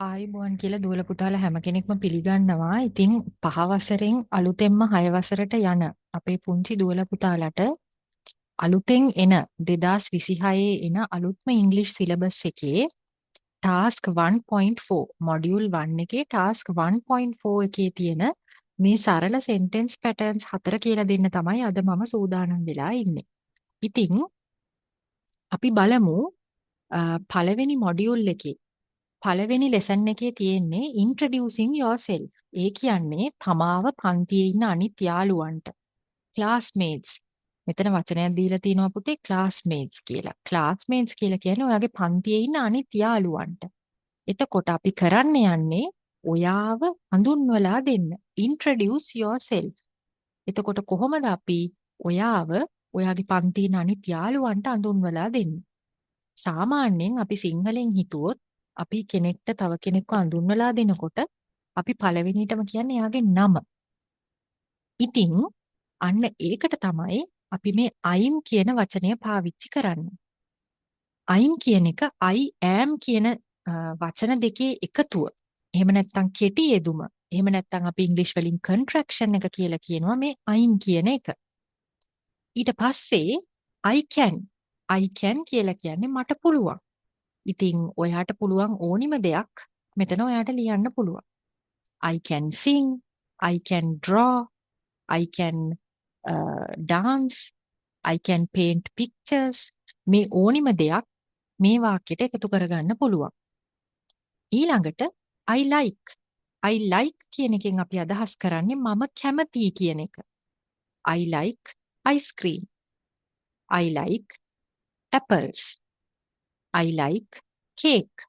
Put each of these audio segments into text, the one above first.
ආයුබෝවන් කියලා දුවල පුතාලා හැම කෙනෙක්ම පිළිගන්නවා. ඉතින් 5 වසරෙන් අලුතෙන්ම 6 වසරට යන අපේ පුංචි දුවල පුතාලට අලුතෙන් එන 2026 එන අලුත්ම ඉංග්‍රීසි සිලබස් එකේ ටාස්ක් 1.4 මොඩියුල් 1 එකේ ටාස්ක් 1.4 එකේ තියෙන මේ සරල සෙන්ටෙන්ස් පැටර්න්ස් 4 කියලා දෙන්න තමයි අද මම සූදානම් වෙලා ඉන්නේ. ඉතින් අපි බලමු පළවෙනි මොඩියුල් එකේ පළවෙනි ලෙසන් එකේ තියෙන්නේ introducing yourself. ඒ කියන්නේ තමාව පන්තියේ ඉන්න අනිත් යාළුවන්ට. classmates. මෙතන වචනයක් දීලා තිනවා පුතේ classmates කියලා. classmates කියලා කියන්නේ ඔයාගේ පන්තියේ ඉන්න අනිත් යාළුවන්ට. එතකොට අපි කරන්න යන්නේ ඔයාව හඳුන්වලා දෙන්න. introduce yourself. එතකොට කොහොමද අපි ඔයාව ඔයාගේ පන්තියේ ඉන්න අනිත් යාළුවන්ට හඳුන්වලා දෙන්නේ? සාමාන්‍යයෙන් අපි සිංහලෙන් හිතුවොත් අපි කෙනෙක්ට තව කෙනෙක්ව හඳුන්වලා දෙනකොට අපි පළවෙනිටම කියන්නේ එයාගේ නම. ඉතින් අන්න ඒකට තමයි අපි මේ I'm කියන වචනය පාවිච්චි කරන්නේ. I'm කියන එක I am කියන වචන දෙකේ එකතුව. එහෙම නැත්නම් කෙටි යෙදුම. එහෙම නැත්නම් අපි ඉංග්‍රීසි වලින් contraction එක කියලා කියනවා මේ I'm කියන එක. ඊට පස්සේ I can කියලා කියන්නේ මට පුළුවන්. ඉතින් ඔයාට පුළුවන් ඕනිම දෙයක් මෙතන ඔයාට ලියන්න පුළුවන්. I can sing, I can draw, I can dance, I can paint pictures. මේ ඕනිම දෙයක් මේ වාක්‍යයට එකතු කරගන්න පුළුවන්. ඊළඟට I like කියන එකෙන් අපි අදහස් කරන්නේ මම කැමතියි කියන එක. I like ice cream. I like apples. I like cake.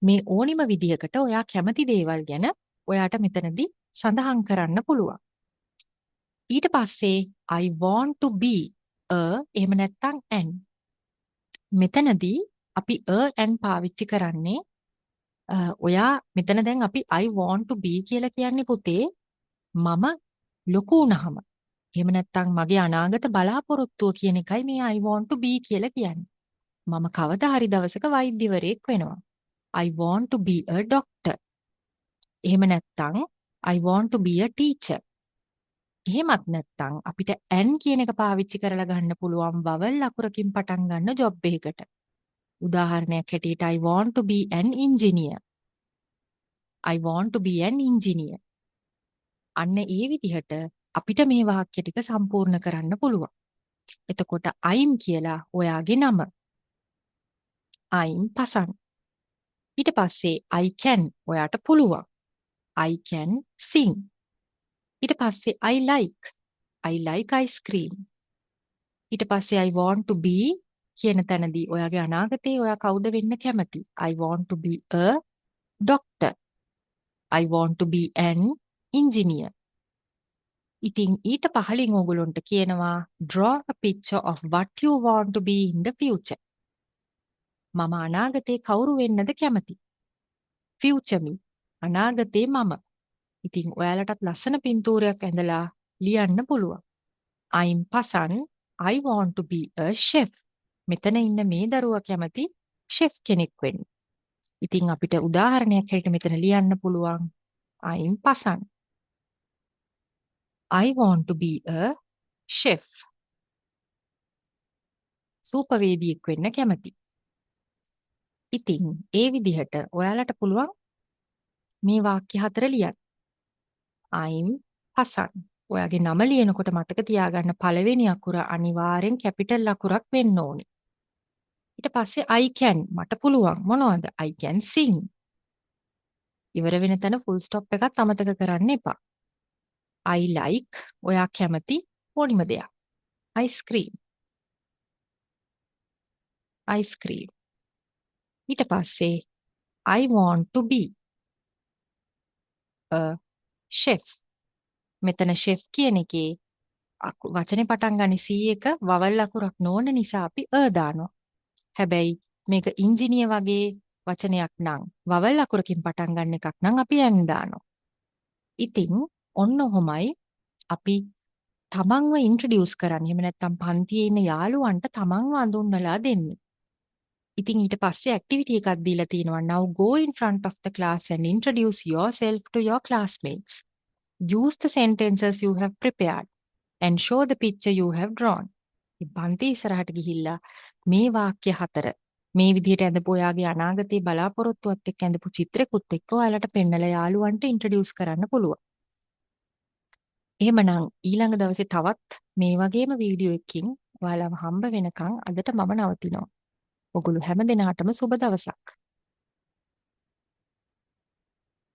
මේ ඕනිම විදිහකට ඔයා කැමති දේවල් ගැන ඔයාට මෙතනදී සඳහන් කරන්න පුළුවන්. ඊට පස්සේ I want to be a එහෙම නැත්නම් an. මෙතනදී අපි an පාවිච්චි කරන්නේ ඔයා මෙතන දැන් අපි I want to be කියලා කියන්නේ පුතේ මම ලොකු වුණාම. එහෙම නැත්නම් මගේ අනාගත බලාපොරොත්තුව කියන එකයි මේ I want to be කියලා කියන්නේ. මම කවදා හරි දවසක වෛද්‍යවරයෙක් වෙනවා. I want to be a doctor. එහෙම නැත්නම් I want to be a teacher. එහෙමත් නැත්නම් අපිට an කියන එක පාවිච්චි කරලා ගන්න පුළුවන් vowel අකුරකින් පටන් ගන්න job එකකට. උදාහරණයක් හැටියට I want to be an engineer. I want to be an engineer. අන්න ඒ විදිහට අපිට මේ වාක්‍ය ටික සම්පූර්ණ කරන්න පුළුවන්. එතකොට I'm කියලා ඔයාගේ නම. I'm පසන්. ඊට පස්සේ I can ඔයාට පුළුවන්. I can sing. ඊට පස්සේ I like ice cream. ඊට පස්සේ I want to be කියන තැනදී ඔයාගේ අනාගතේ ඔයා කවුද වෙන්න කැමති? I want to be a doctor. I want to be an engineer. ඉතින් ඊට පහලින් ඕගොල්ලන්ට කියනවා draw a picture of what you want to be in the future. මම අනාගතේ කවුරු වෙන්නද කැමති? future me. අනාගතේ මම. ඉතින් ඔයාලටත් ලස්සන පින්තූරයක් ඇඳලා ලියන්න පුළුවන්. I'm Pasan I want to be a chef. මෙතන ඉන්න මේ දරුවා කැමති chef කෙනෙක් වෙන්න. ඉතින් අපිට උදාහරණයක් හැටියට මෙතන ලියන්න පුළුවන් I'm Pasan I want to be a chef. සූපවේදියෙක් වෙන්න කැමති. ඉතින් ඒ විදිහට ඔයාලට පුළුවන් මේ වාක්‍ය 4 ලියන්න. I'm පසන්. ඔයාගේ නම ලියනකොට මතක තියාගන්න පළවෙනි අකුර අනිවාර්යෙන් කැපිටල් අකුරක් වෙන්න ඕනේ. ඊට පස්සේ I can මට පුළුවන් මොනවද? I can sing. ඉවර වෙන තැන full stop එකත් අමතක කරන්න එපා. I like ඔයා කැමති ඕනිම දෙයක්. ice cream. ice cream. ඊට පස්සේ I want to be a chef. මෙතන chef කියන එකේ වචනේ පටන් ගන්න C එක vowel අකුරක් නොවන නිසා අපි දානවා. හැබැයි මේක ඉංජිනේර වගේ වචනයක් නම් vowel අකුරකින් පටන් ගන්න එකක් නම් අපි n දානවා. ඉතින් ඔන්න ඔහොමයි අපි තමන්ව ඉන්ට්‍රොඩියුස් කරන්නේ. එහෙම නැත්නම් පන්තියේ ඉන්න යාළුවන්ට තමන්ව අඳුන්වලා දෙන්නේ. ඉතින් ඊට පස්සේ ඇක්ටිවිටි එකක් දීලා තියෙනවා. Now go in front of the class and introduce yourself to your classmates. Use the sentences you have prepared and show the picture you have drawn. ඉතින් පන්ති ඉස්සරහට ගිහිල්ලා මේ වාක්‍ය 4 මේ විදිහට ඇඳපු ඔයාගේ අනාගතයේ බලාපොරොත්තුවත් එක්ක ඇඳපු චිත්‍රෙකුත් එක්ක ඔයාලට පෙන්නලා යාළුවන්ට ඉන්ට්‍රොඩියුස් කරන්න පුළුවන්. එහෙමනම් ඊළඟ දවසේ තවත් මේ වගේම වීඩියෝ එකකින් ඔයාලව හම්බ වෙනකන් අදට මම නවතිනවා. ඔගොල්ලෝ හැම දිනාටම සුබ දවසක්.